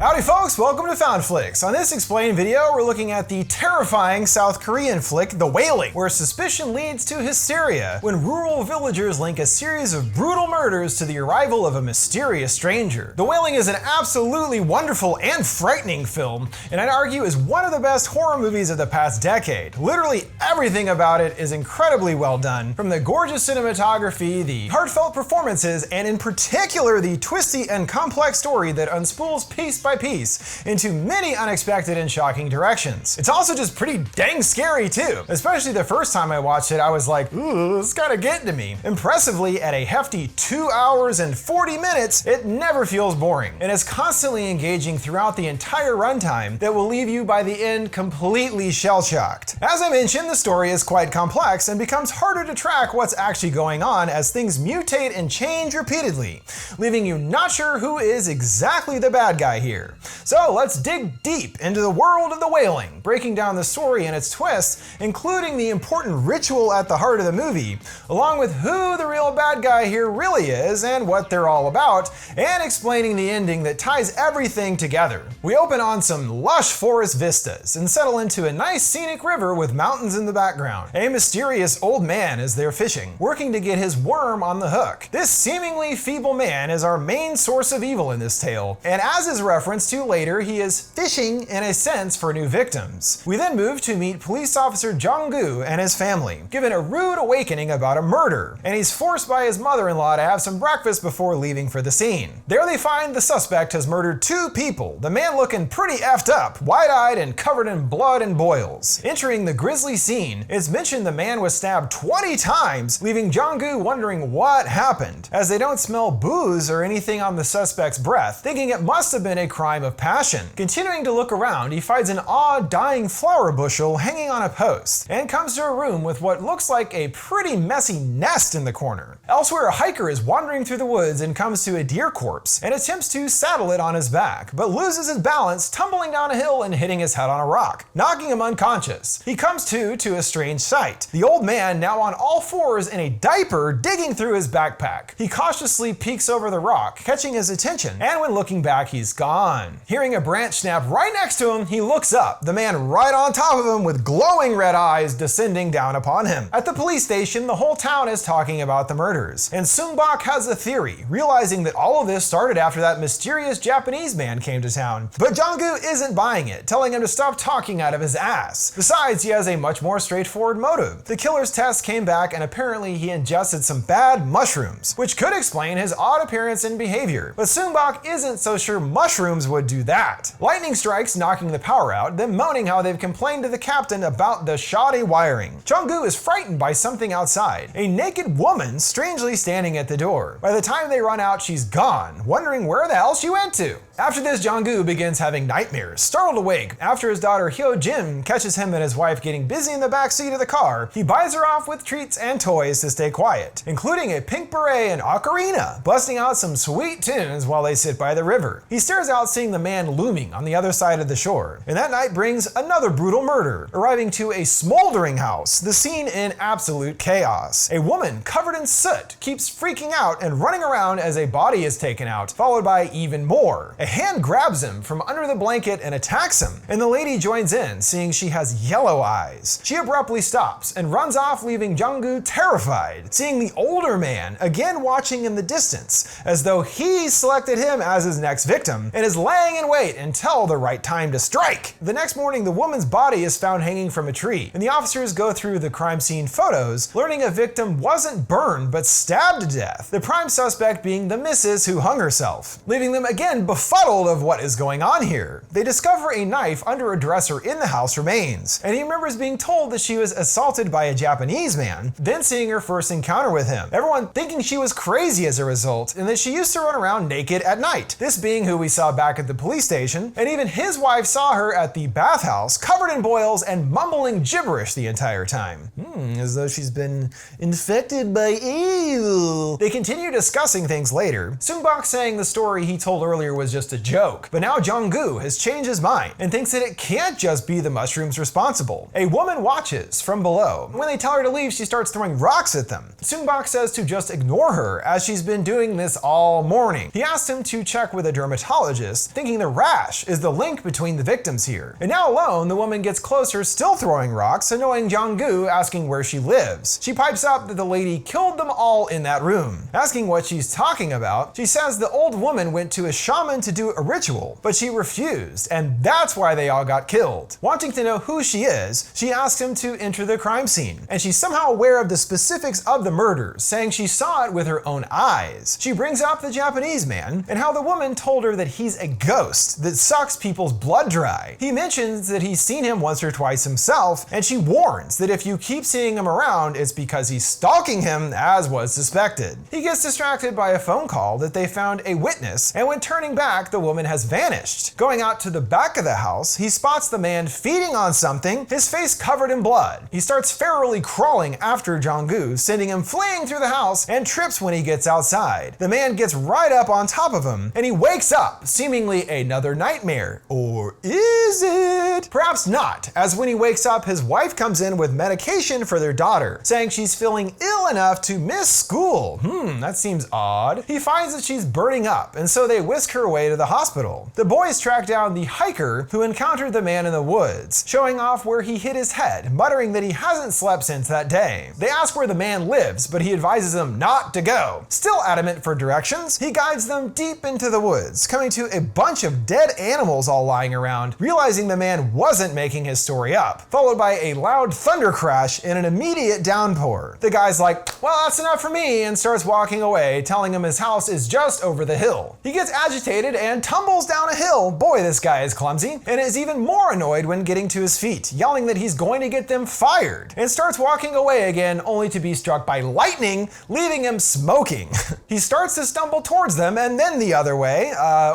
Howdy folks, welcome to FoundFlix. On this explained video, we're looking at the terrifying South Korean flick, The Wailing, where suspicion leads to hysteria when rural villagers link a series of brutal murders to the arrival of a mysterious stranger. The Wailing is an absolutely wonderful and frightening film, and I'd argue is one of the best horror movies of the past decade. Literally everything about it is incredibly well done, from the gorgeous cinematography, the heartfelt performances, and in particular the twisty and complex story that unspools piece by piece into many unexpected and shocking directions. It's also just pretty dang scary too. Especially the first time I watched it, I was like, ooh, it's kinda getting to me. Impressively, at a hefty 2 hours and 40 minutes, it never feels boring, and is constantly engaging throughout the entire runtime that will leave you by the end completely shell-shocked. As I mentioned, the story is quite complex and becomes harder to track what's actually going on as things mutate and change repeatedly, leaving you not sure who is exactly the bad guy here. So let's dig deep into the world of The Wailing, breaking down the story and its twists, including the important ritual at the heart of the movie, along with who the real bad guy here really is and what they're all about, and explaining the ending that ties everything together. We open on some lush forest vistas and settle into a nice scenic river with mountains in the background. A mysterious old man is there fishing, working to get his worm on the hook. This seemingly feeble man is our main source of evil in this tale, and as is referenced to later, he is fishing in a sense for new victims. We then move to meet police officer Jung-gu and his family, given a rude awakening about a murder, and he's forced by his mother-in-law to have some breakfast before leaving for the scene. There they find the suspect has murdered 2 people, the man looking pretty effed up, wide-eyed and covered in blood and boils. Entering the grisly scene, it's mentioned the man was stabbed 20 times, leaving Jung-gu wondering what happened, as they don't smell booze or anything on the suspect's breath, thinking it must have been a crime of passion. Continuing to look around, he finds an odd dying flower bushel hanging on a post, and comes to a room with what looks like a pretty messy nest in the corner. Elsewhere, a hiker is wandering through the woods and comes to a deer corpse, and attempts to saddle it on his back, but loses his balance, tumbling down a hill and hitting his head on a rock, knocking him unconscious. He comes to a strange sight. The old man, now on all fours in a diaper, digging through his backpack. He cautiously peeks over the rock, catching his attention, and when looking back, he's gone. Hearing a branch snap right next to him, he looks up, the man right on top of him with glowing red eyes descending down upon him. At the police station, the whole town is talking about the murders, and Seung-bok has a theory, realizing that all of this started after that mysterious Japanese man came to town. But Jung-gu isn't buying it, telling him to stop talking out of his ass. Besides, he has a much more straightforward motive. The killer's test came back and apparently he ingested some bad mushrooms, which could explain his odd appearance and behavior. But Seung-bok isn't so sure mushrooms would do that. Lightning strikes, knocking the power out, then moaning how they've complained to the captain about the shoddy wiring. Jung-gu is frightened by something outside, a naked woman strangely standing at the door. By the time they run out, she's gone, wondering where the hell she went to. After this, Jung-gu begins having nightmares, startled awake after his daughter Hyo-jin catches him and his wife getting busy in the backseat of the car. He buys her off with treats and toys to stay quiet, including a pink beret and ocarina, busting out some sweet tunes while they sit by the river. He stares out, seeing the man looming on the other side of the shore, and that night brings another brutal murder, arriving to a smoldering house, the scene in absolute chaos. A woman covered in soot keeps freaking out and running around as a body is taken out, followed by even more. A hand grabs him from under the blanket and attacks him, and the lady joins in, seeing she has yellow eyes. She abruptly stops and runs off, leaving Jung-gu terrified, seeing the older man again watching in the distance, as though he selected him as his next victim, and is laying in wait until the right time to strike. The next morning, the woman's body is found hanging from a tree, and the officers go through the crime scene photos, learning a victim wasn't burned but stabbed to death, the prime suspect being the missus who hung herself, leaving them again befuddled of what is going on here. They discover a knife under a dresser in the house remains, and he remembers being told that she was assaulted by a Japanese man, then seeing her first encounter with him. Everyone thinking she was crazy as a result, and that she used to run around naked at night, this being who we saw back at the police station, and even his wife saw her at the bathhouse covered in boils and mumbling gibberish the entire time. As though she's been infected by evil. They continue discussing things later, Seung-bok saying the story he told earlier was just just a joke. But now Jong-gu has changed his mind and thinks that it can't just be the mushrooms responsible. A woman watches from below. When they tell her to leave, she starts throwing rocks at them. Seung-bok says to just ignore her, as she's been doing this all morning. He asks him to check with a dermatologist, thinking the rash is the link between the victims here. And now alone, the woman gets closer, still throwing rocks, annoying Jong-gu, asking where she lives. She pipes up that the lady killed them all in that room. Asking what she's talking about, she says the old woman went to a shaman to do a ritual, but she refused, and that's why they all got killed. Wanting to know who she is, she asks him to enter the crime scene, and she's somehow aware of the specifics of the murders, saying she saw it with her own eyes. She brings up the Japanese man and how the woman told her that he's a ghost that sucks people's blood dry. He mentions that he's seen him once or twice himself, and she warns that if you keep seeing him around, it's because he's stalking him, as was suspected. He gets distracted by a phone call that they found a witness, and when turning back, the woman has vanished. Going out to the back of the house, he spots the man feeding on something, his face covered in blood. He starts ferally crawling after Jong-gu, sending him fleeing through the house, and trips when he gets outside. The man gets right up on top of him, and he wakes up, seemingly another nightmare. Or is it? Perhaps not, as when he wakes up, his wife comes in with medication for their daughter, saying she's feeling ill enough to miss school. That seems odd. He finds that she's burning up, and so they whisk her away to the hospital. The boys track down the hiker who encountered the man in the woods, showing off where he hit his head, muttering that he hasn't slept since that day. They ask where the man lives, but he advises them not to go. Still adamant for directions, he guides them deep into the woods, coming to a bunch of dead animals all lying around, realizing the man wasn't making his story up, followed by a loud thunder crash and an immediate downpour. The guy's like, well, that's enough for me, and starts walking away, telling him his house is just over the hill. He gets agitated and tumbles down a hill. Boy, this guy is clumsy, and is even more annoyed when getting to his feet, yelling that he's going to get them fired, and starts walking away again, only to be struck by lightning, leaving him smoking. He starts to stumble towards them and then the other way.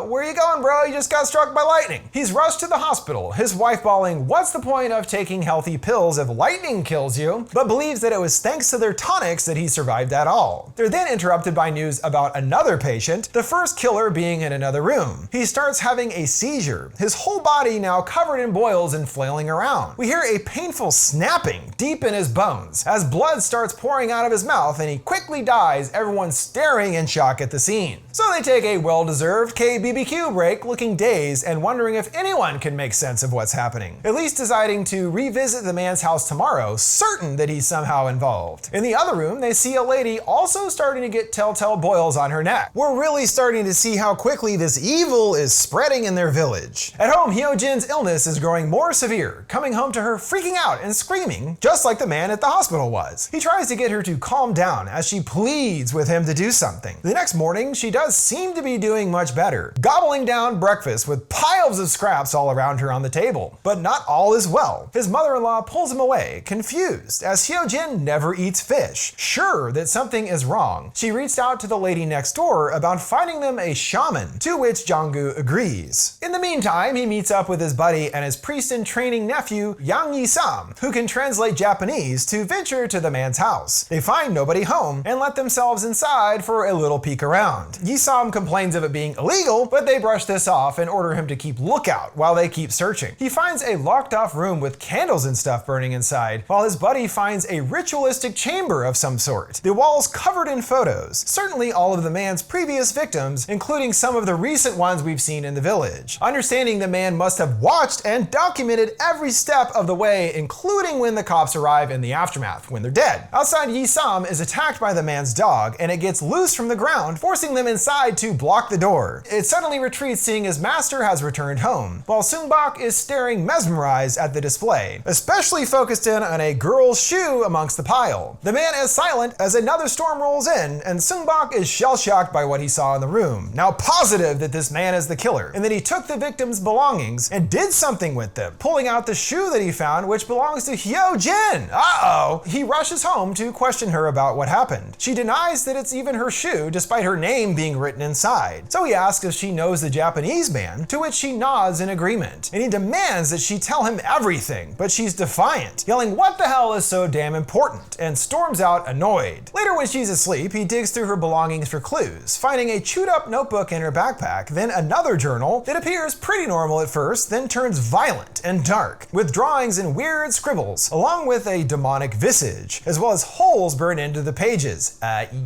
Where you going, bro? You just got struck by lightning. He's rushed to the hospital, his wife bawling, what's the point of taking healthy pills if lightning kills you? But believes that it was thanks to their tonics that he survived at all. They're then interrupted by news about another patient, the first killer being in another room. He starts having a seizure, his whole body now covered in boils and flailing around. We hear a painful snapping deep in his bones as blood starts pouring out of his mouth and he quickly dies, everyone staring in shock at the scene. So they take a well-deserved KBBQ break, looking dazed and wondering if anyone can make sense of what's happening, at least deciding to revisit the man's house tomorrow, certain that he's somehow involved. In the other room, they see a lady also starting to get telltale boils on her neck. We're really starting to see how quickly this evil is spreading in their village. At home, Hyo-jin's illness is growing more severe, coming home to her freaking out and screaming, just like the man at the hospital was. He tries to get her to calm down as she pleads with him to do something. The next morning, she does seem to be doing much better, gobbling down breakfast with piles of scraps all around her on the table. But not all is well. His mother-in-law pulls him away, confused, as Hyo-jin never eats fish. Sure that something is wrong, she reached out to the lady next door about finding them a shaman, to which Jong-gu agrees. In the meantime, he meets up with his buddy and his priest-in-training nephew, Yang Yi-sam, who can translate Japanese, to venture to the man's house. They find nobody home and let themselves inside for a little peek around. Yi-sam complains of it being illegal, but they brush this off and order him to keep lookout while they keep searching. He finds a locked-off room with candles and stuff burning inside, while his buddy finds a ritualistic chamber of some sort. The walls covered in photos, certainly all of the man's previous victims, including some of the recent ones we've seen in the village. Understanding the man must have watched and documented every step of the way, including when the cops arrive in the aftermath, when they're dead. Outside, Yi-sam is attacked by the man's dog, and it gets loose from the ground, forcing them inside to block the door. It suddenly retreats, seeing his master has returned home, while Seung-bok is staring mesmerized at the display, especially focused in on a girl's shoe amongst the pile. The man is silent as another storm rolls in, and Seung-bok is shell-shocked by what he saw in the room, now positive that this man is the killer, and that he took the victim's belongings and did something with them, pulling out the shoe that he found, which belongs to Hyo-jin. Uh-oh! He rushes home to question her about what happened. She denies that it's even her shoe, despite her name being written inside. So he asks if she knows the Japanese man, to which she nods in agreement, and he demands that she tell him everything, but she's defiant, yelling what the hell is so damn important, and storms out annoyed. Later, when she's asleep, he digs through her belongings for clues, finding a chewed up notebook in her backpack back, then another journal that appears pretty normal at first, then turns violent and dark, with drawings and weird scribbles, along with a demonic visage, as well as holes burned into the pages.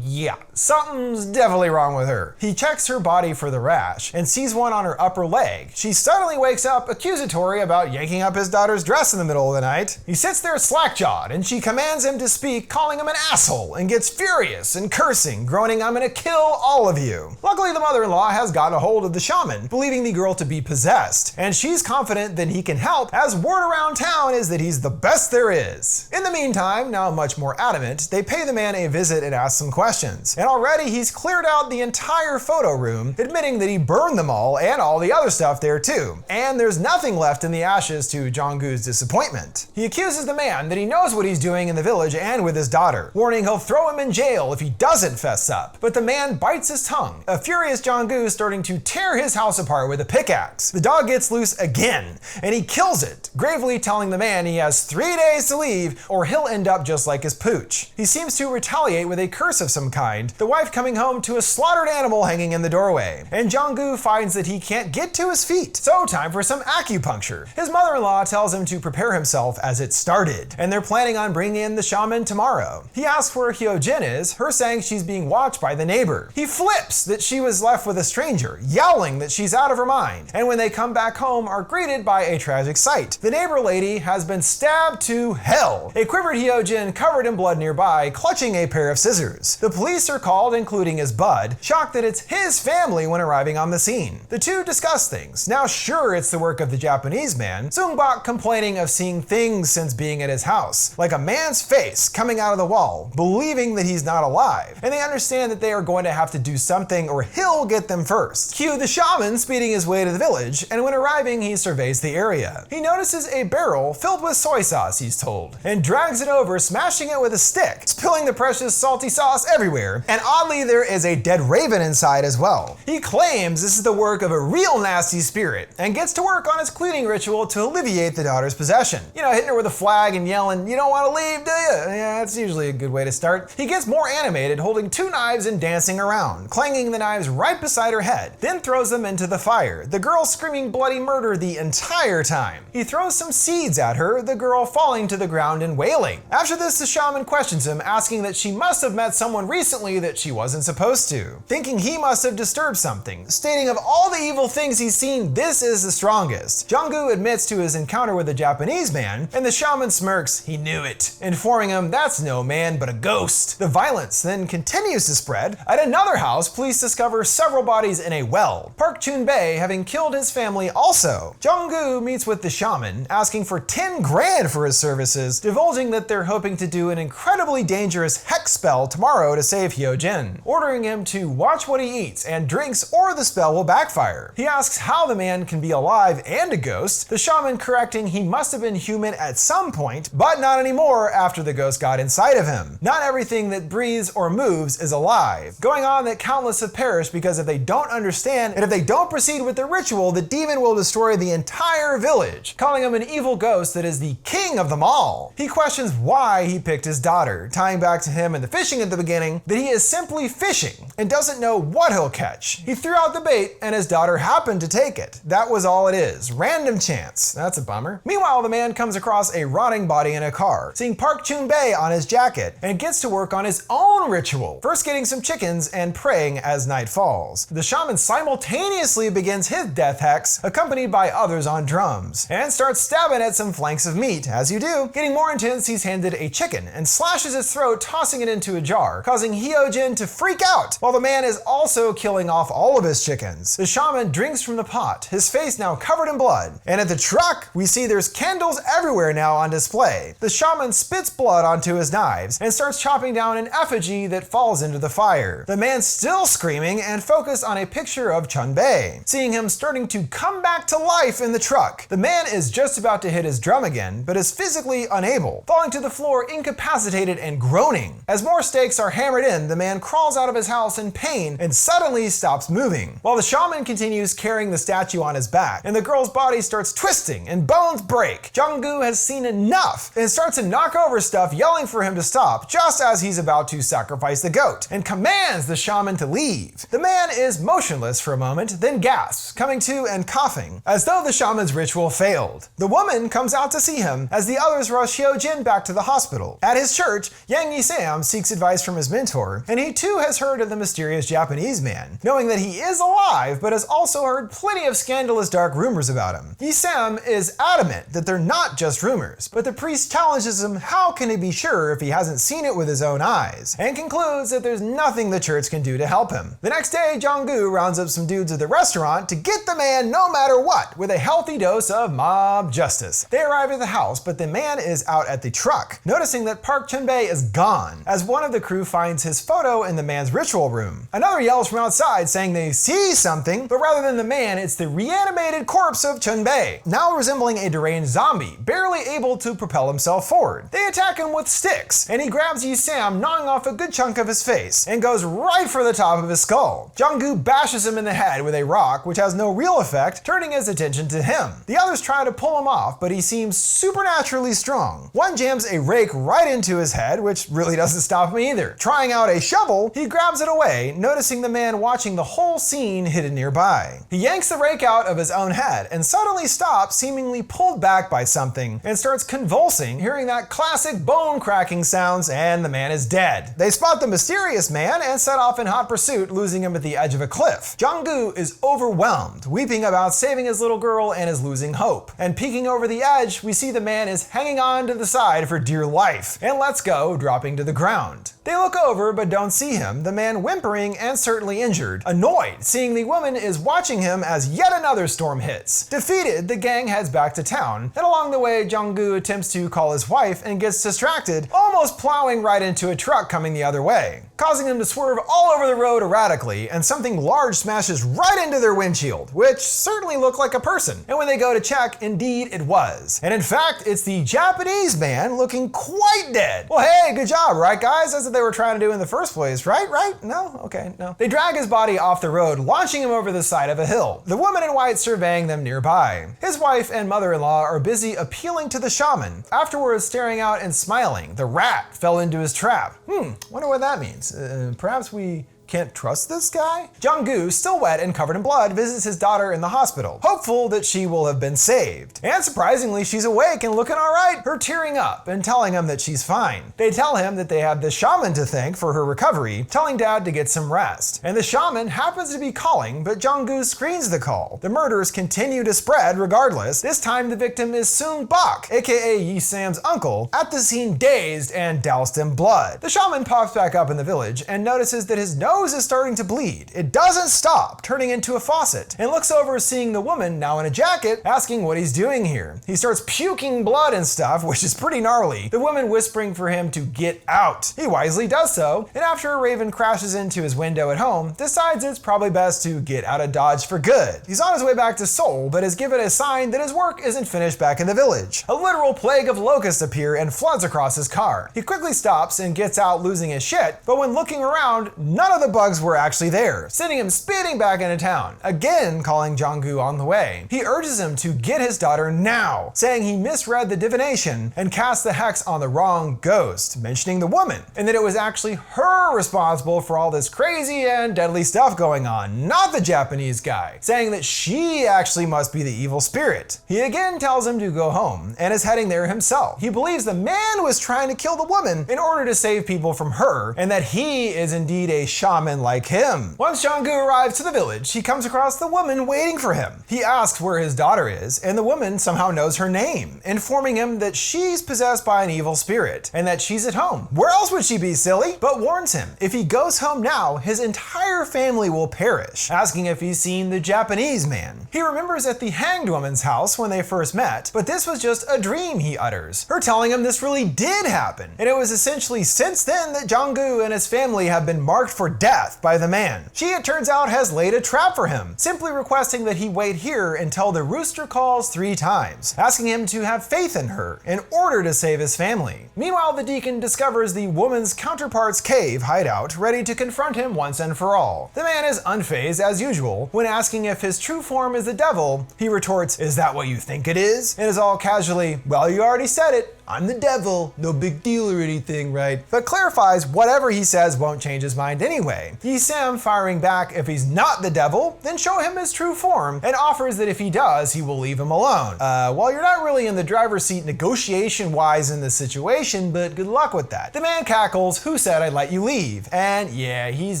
Yeah, something's definitely wrong with her. He checks her body for the rash, and sees one on her upper leg. She suddenly wakes up accusatory about yanking up his daughter's dress in the middle of the night. He sits there slack-jawed, and she commands him to speak, calling him an asshole, and gets furious and cursing, groaning, "I'm gonna kill all of you." Luckily, the mother-in-law has gotten a hold of the shaman, believing the girl to be possessed, and she's confident that he can help, as word around town is that he's the best there is. In the meantime, now much more adamant, they pay the man a visit and ask some questions, and already he's cleared out the entire photo room, admitting that he burned them all and all the other stuff there too, and there's nothing left in the ashes to Jong-goo's disappointment. He accuses the man that he knows what he's doing in the village and with his daughter, warning he'll throw him in jail if he doesn't fess up, but the man bites his tongue, a furious Jong-goo starting to tear his house apart with a pickaxe. The dog gets loose again, and he kills it, gravely telling the man he has 3 days to leave or he'll end up just like his pooch. He seems to retaliate with a curse of some kind, the wife coming home to a slaughtered animal hanging in the doorway, and Jong-goo finds that he can't get to his feet, so time for some acupuncture. His mother-in-law tells him to prepare himself as it started, and they're planning on bringing in the shaman tomorrow. He asks where Hyo-jin is, her saying she's being watched by the neighbor. He flips that she was left with a stranger, yowling that she's out of her mind, and when they come back home are greeted by a tragic sight. The neighbor lady has been stabbed to hell, a quivered Hyo-jin covered in blood nearby, clutching a pair of scissors. The police are called, including his bud, shocked that it's his family when arriving on the scene. The two discuss things. Now sure, it's the work of the Japanese man, Sung-bak complaining of seeing things since being at his house, like a man's face coming out of the wall, believing that he's not alive, and they understand that they are going to have to do something or he'll get them first. Cue the shaman speeding his way to the village, and when arriving he surveys the area. He notices a barrel filled with soy sauce, he's told, and drags it over, smashing it with a stick, spilling the precious salty sauce everywhere, and oddly there is a dead raven inside as well. He claims this is the work of a real nasty spirit, and gets to work on his cleaning ritual to alleviate the daughter's possession. You know, hitting her with a flag and yelling, "You don't want to leave, do you?" Yeah, that's usually a good way to start. He gets more animated, holding 2 knives and dancing around, clanging the knives right beside her head, then throws them into the fire, the girl screaming bloody murder the entire time. He throws some seeds at her, the girl falling to the ground and wailing. After this, the shaman questions him, asking that she must have met someone recently that she wasn't supposed to, thinking he must have disturbed something, stating of all the evil things he's seen, this is the strongest. Jong-goo admits to his encounter with the Japanese man, and the shaman smirks, he knew it, informing him that's no man but a ghost. The violence then continues to spread. At another house, police discover several bodies in a well, Park Chun-bae having killed his family also. Jong-goo meets with the shaman, asking for 10 grand for his services, divulging that they're hoping to do an incredibly dangerous hex spell tomorrow to save Hyo-jin, ordering him to watch what he eats and drinks or the spell will backfire. He asks how the man can be alive and a ghost, the shaman correcting he must have been human at some point, but not anymore after the ghost got inside of him. Not everything that breathes or moves is alive, going on that countless have perished because if they don't understand and if they don't proceed with the ritual, the demon will destroy the entire village, calling him an evil ghost that is the king of them all. He questions why he picked his daughter, tying back to him and the fishing at the beginning, that he is simply fishing and doesn't know what he'll catch. He threw out the bait and his daughter happened to take it. That was all it is. Random chance. That's a bummer. Meanwhile, the man comes across a rotting body in a car, seeing Park Chun-bae on his jacket, and gets to work on his own ritual, first getting some chickens and praying as night falls. The shaman simultaneously begins his death hex, accompanied by others on drums, and starts stabbing at some flanks of meat. As you do, getting more intense, he's handed a chicken and slashes its throat, tossing it into a jar, causing Hyo-jin to freak out, while the man is also killing off all of his chickens. The shaman drinks from the pot, his face now covered in blood, and at the truck, we see there's candles everywhere now on display. The shaman spits blood onto his knives and starts chopping down an effigy that falls into the fire. The man's still screaming and focused on a picture of Chun-bae, seeing him starting to come back to life in the truck. The man is just about to hit his drum again, but is physically unable, falling to the floor incapacitated and groaning. As more stakes are hammered in, the man crawls out of his house in pain and suddenly stops moving, while the shaman continues carrying the statue on his back, and the girl's body starts twisting and bones break. Jong-goo has seen enough and starts to knock over stuff, yelling for him to stop just as he's about to sacrifice the goat, and commands the shaman to leave. The man is motionless motionless for a moment, then gasps, coming to and coughing, as though the shaman's ritual failed. The woman comes out to see him as the others rush Hyojin back to the hospital. At his church, Yang Yi-sam seeks advice from his mentor, and he too has heard of the mysterious Japanese man, knowing that he is alive but has also heard plenty of scandalous dark rumors about him. Yi-sam is adamant that they're not just rumors, but the priest challenges him how can he be sure if he hasn't seen it with his own eyes, and concludes that there's nothing the church can do to help him. The next day, Jong-gu rounds up some dudes at the restaurant to get the man no matter what, with a healthy dose of mob justice. They arrive at the house, but the man is out at the truck, noticing that Park Chun-bae is gone, as one of the crew finds his photo in the man's ritual room. Another yells from outside saying they see something, but rather than the man, it's the reanimated corpse of Chun-bae, now resembling a deranged zombie, barely able to propel himself forward. They attack him with sticks, and he grabs Yi-sam, gnawing off a good chunk of his face, and goes right for the top of his skull. Jong-gu bashes him in the head with a rock, which has no real effect, turning his attention to him. The others try to pull him off, but he seems supernaturally strong. One jams a rake right into his head, which really doesn't stop him either. Trying out a shovel, he grabs it away, noticing the man watching the whole scene hidden nearby. He yanks the rake out of his own head and suddenly stops, seemingly pulled back by something, and starts convulsing, hearing that classic bone cracking sounds, and the man is dead. They spot the mysterious man and set off in hot pursuit, losing him at the edge of a cliff. Jong-gu is overwhelmed, weeping about saving his little girl and is losing hope. And peeking over the edge, we see the man is hanging on to the side for dear life, and lets go, dropping to the ground. They look over but don't see him, the man whimpering and certainly injured, annoyed seeing the woman is watching him as yet another storm hits. Defeated, the gang heads back to town, and along the way Jong-gu attempts to call his wife and gets distracted, almost plowing right into a truck coming the other way, causing them to swerve all over the road erratically, and something large smashes right into their windshield, which certainly looked like a person. And when they go to check, indeed it was. And in fact, it's the Japanese man looking quite dead. Well, hey, good job, right guys? That's what they were trying to do in the first place, right? No? Okay, no. They drag his body off the road, launching him over the side of a hill, the woman in white surveying them nearby. His wife and mother-in-law are busy appealing to the shaman, afterwards staring out and smiling. The rat fell into his trap. Wonder what that means. Perhaps we can't trust this guy? Jong-gu, still wet and covered in blood, visits his daughter in the hospital, hopeful that she will have been saved. And surprisingly, she's awake and looking alright, her tearing up and telling him that she's fine. They tell him that they have the shaman to thank for her recovery, telling dad to get some rest. And the shaman happens to be calling, but Jong-gu screens the call. The murders continue to spread regardless. This time the victim is Soon Bak, aka Yi-sam's uncle, at the scene dazed and doused in blood. The shaman pops back up in the village and notices that his nose is starting to bleed. It doesn't stop, turning into a faucet, and looks over seeing the woman, now in a jacket, asking what he's doing here. He starts puking blood and stuff, which is pretty gnarly, the woman whispering for him to get out. He wisely does so, and after a raven crashes into his window at home, decides it's probably best to get out of Dodge for good. He's on his way back to Seoul, but is given a sign that his work isn't finished back in the village. A literal plague of locusts appear and floods across his car. He quickly stops and gets out losing his shit, but when looking around, none of the bugs were actually there, sending him speeding back into town, again calling Jong-gu on the way. He urges him to get his daughter now, saying he misread the divination and cast the hex on the wrong ghost, mentioning the woman, and that it was actually her responsible for all this crazy and deadly stuff going on, not the Japanese guy, saying that she actually must be the evil spirit. He again tells him to go home and is heading there himself. He believes the man was trying to kill the woman in order to save people from her, and that he is indeed a shaman like him. Once Jong-gu arrives to the village, he comes across the woman waiting for him. He asks where his daughter is, and the woman somehow knows her name, informing him that she's possessed by an evil spirit, and that she's at home. Where else would she be, silly? But warns him, if he goes home now, his entire family will perish, asking if he's seen the Japanese man. He remembers at the hanged woman's house when they first met, but this was just a dream, he utters, her telling him this really did happen, and it was essentially since then that Jong-gu and his family have been marked for death by the man. She, it turns out, has laid a trap for him, simply requesting that he wait here until the rooster calls 3 times, asking him to have faith in her in order to save his family. Meanwhile, the deacon discovers the woman's counterpart's cave hideout, ready to confront him once and for all. The man is unfazed as usual. When asking if his true form is the devil, he retorts, "Is that what you think it is?" and is all casually, "Well, you already said it, I'm the devil, no big deal or anything, right? But clarifies whatever he says won't change his mind anyway. Yi-sam firing back if he's not the devil, then show him his true form, and offers that if he does, he will leave him alone. Well, you're not really in the driver's seat negotiation-wise in this situation, but good luck with that. The man cackles, "Who said I'd let you leave?" And yeah, he's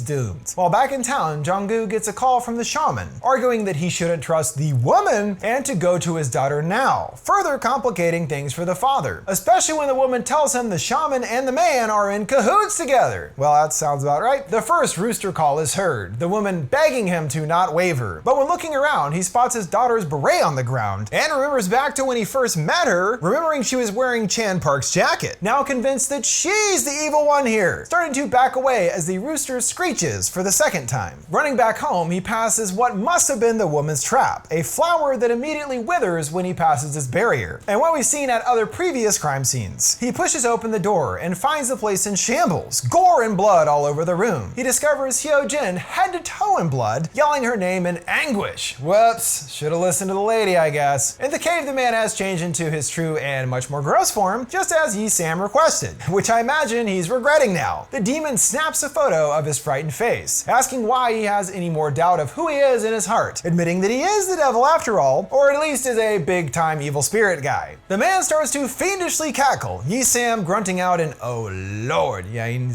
doomed. While back in town, Jong-gu gets a call from the shaman, arguing that he shouldn't trust the woman and to go to his daughter now, further complicating things for the father, especially when the woman tells him the shaman and the man are in cahoots together. Well, that sounds about right. The first rooster call is heard, the woman begging him to not waver. But when looking around, he spots his daughter's beret on the ground and remembers back to when he first met her, remembering she was wearing Chan Park's jacket. Now convinced that she's the evil one here, starting to back away as the rooster screeches for the second time. Running back home, he passes what must have been the woman's trap, a flower that immediately withers when he passes his barrier, and what we've seen at other previous crime scenes. He pushes open the door and finds the place in shambles, gore and blood all over the room. He discovers Hyo-jin head to toe in blood, yelling her name in anguish. Whoops, should've listened to the lady, I guess. In the cave, the man has changed into his true and much more gross form, just as Yi-sam requested, which I imagine he's regretting now. The demon snaps a photo of his frightened face, asking why he has any more doubt of who he is in his heart, admitting that he is the devil after all, or at least is a big-time evil spirit guy. The man starts to fiendishly cackle, Yi-sam grunting out an "oh lord." Yeah, you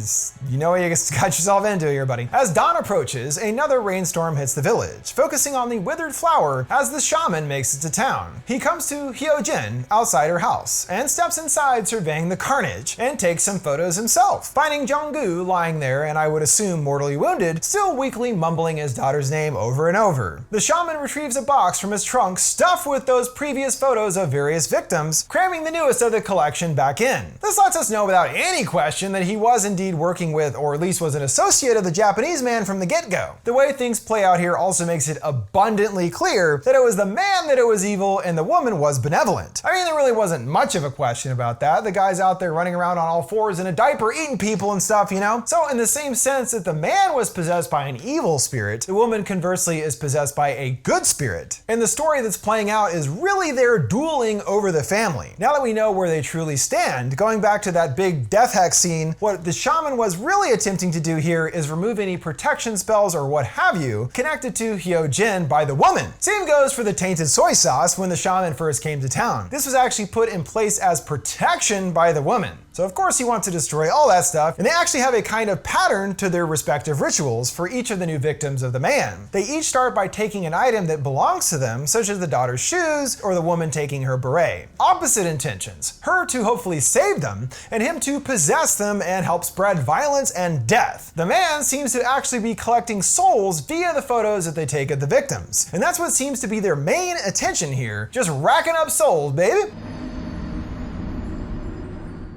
know what you got yourself into here, buddy. As dawn approaches, another rainstorm hits the village, focusing on the withered flower as the shaman makes it to town. He comes to Hyo-jin outside her house and steps inside surveying the carnage and takes some photos himself, finding Jong-gu lying there and I would assume mortally wounded, still weakly mumbling his daughter's name over and over. The shaman retrieves a box from his trunk stuffed with those previous photos of various victims, cramming the newest of the collection back in. This lets us know without any question that he was indeed working with, or at least was an associate of the Japanese man from the get-go. The way things play out here also makes it abundantly clear that it was the man that it was evil and the woman was benevolent. I mean, there really wasn't much of a question about that. The guy's out there running around on all fours in a diaper eating people and stuff, you know? So in the same sense that the man was possessed by an evil spirit, the woman conversely is possessed by a good spirit. And the story that's playing out is really their dueling over the family. Now that we know where they truly stand, going back to that big death hex scene, what the shaman was really attempting to do here is remove any protection spells or what have you connected to Hyo-jin by the woman. Same goes for the tainted soy sauce when the shaman first came to town. This was actually put in place as protection by the woman. So of course he wants to destroy all that stuff, and they actually have a kind of pattern to their respective rituals for each of the new victims of the man. They each start by taking an item that belongs to them, such as the daughter's shoes or the woman taking her beret. Opposite intentions, her to hopefully save them, and him to possess them and help spread violence and death. The man seems to actually be collecting souls via the photos that they take of the victims, and that's what seems to be their main attention here, just racking up souls, baby.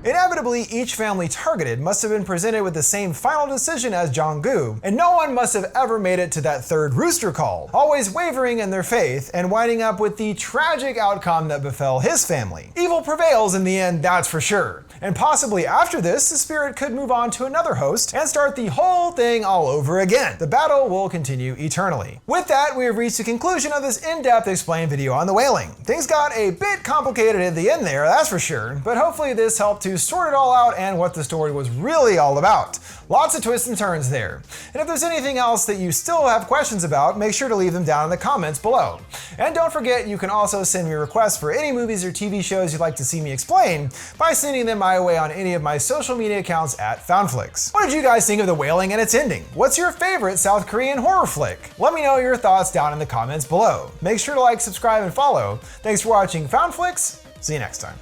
Inevitably, each family targeted must have been presented with the same final decision as Jong-gu, and no one must have ever made it to that third rooster call, always wavering in their faith and winding up with the tragic outcome that befell his family. Evil prevails in the end, that's for sure. And possibly after this, the spirit could move on to another host and start the whole thing all over again. The battle will continue eternally. With that, we have reached the conclusion of this in-depth explained video on the Wailing. Things got a bit complicated at the end there, that's for sure, but hopefully this helped to sort it all out and what the story was really all about. Lots of twists and turns there. And if there's anything else that you still have questions about, make sure to leave them down in the comments below. And don't forget, you can also send me requests for any movies or TV shows you'd like to see me explain by sending them my way on any of my social media accounts at FoundFlix. What did you guys think of The Wailing and its ending? What's your favorite South Korean horror flick? Let me know your thoughts down in the comments below. Make sure to like, subscribe, and follow. Thanks for watching FoundFlix. See you next time.